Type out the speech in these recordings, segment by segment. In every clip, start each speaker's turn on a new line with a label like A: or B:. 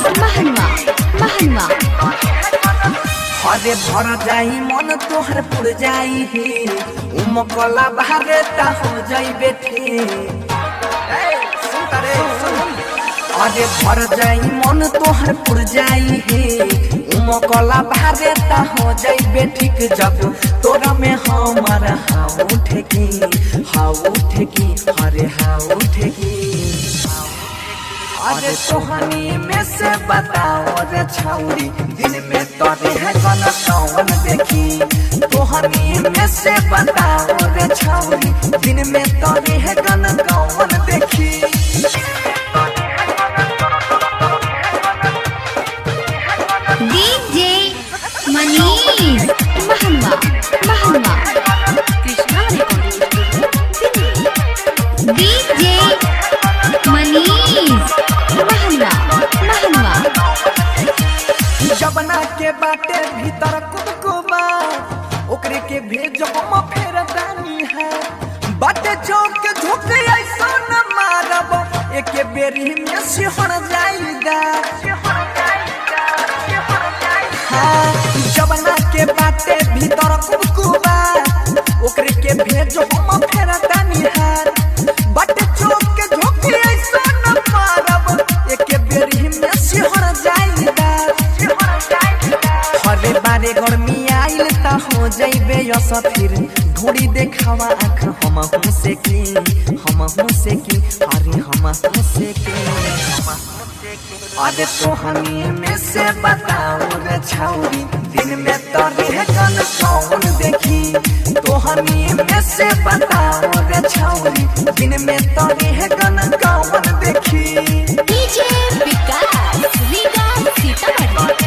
A: महनवा महनवा
B: हरे भर जाई मन तोहर पुर जाई ही उमकला बाहरे ता हो जाई बेठी अरे भर जाई मन तोहर पुर जाई ही उमकला बाहरे ता हो जाई बेठी जब तोरा में हमारा हाउ उठेगी अरे हाउ उठेगी अरे तोहनी में से बताओ रे छौरी दिन में तोरे है गन कौन देखी तोहनी में से बताओ रे छौरी दिन में तोरे है गन कौन देखी
A: डीजे मनीष महनवा महनवा कृष्णा डीजे मनीष महनवा महनवा
B: जबना के बाटे भीतर कुबकुबा ओकरे के भेजो हम फेर दानी है बाटे चौक के झोंके ऐसा न मारब एक बेरी में सिहर जाएगा हाँ जबना के बाटे भीतर कुबकुबा ओकरे के भेजो हम फेर दानी है बाटे चौक के झोंके ऐसा न मारब एक बेरी में सिहर जाएगा हरे बारे गर्मी आइल ता हो जाइबे असथिर ढूंढी देखावा आँख हम हूँ से की अरे हम से की अरे तोहनी में से बताओ रे छौरी दिन में तोरे है गन कौन देखी तोहनी में से बताओ रे छौरी दिन में तोरे है गन कौन देखी
A: डीजे विकास रीगा सीतामढ़ी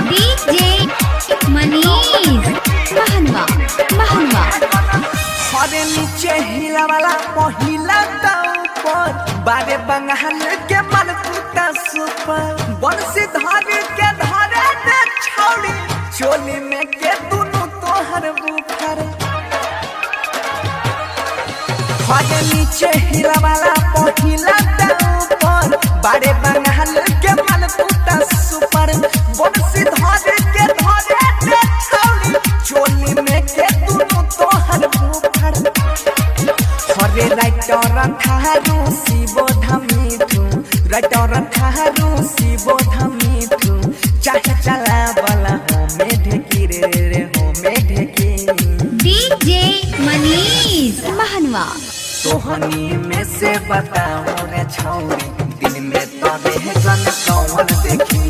A: डीजे मनीष महनवा महनवा
B: हरे नीचे हिला वाला पहिला ऊपर बारे बंगाल के मन कुटा सुपर बंसी धरे के धरे दे छौड़ी चोली में के दोनों तोहर बुफर हरे नीचे हिला वाला पहिला ऊपर बारे बंगाल के मन कुटा सुपर बंसी धरे के धरे दे छौड़ी चोली में के दोनों तोहर बुफर हरे राइटर ठारू शिव धमीठू राइटर ठारू शिव धमीठू चाहे चला वाला हमें ढेकी रे हमें ढेकी
A: डीजे मनीष महनवा
B: तोहनी में से बताओ रे छौरी दिन में तोरे है गन कौन देखी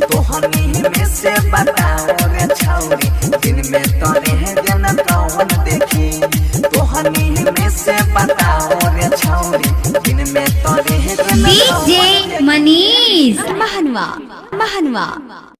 B: तोहनी में से बताओ रे छौरी दिन में तोरे है गन कौन देखी तोहनी में से बताओ रे छौरी दिन में तोरे है गन
A: डीजे मनीष महनवा महनवा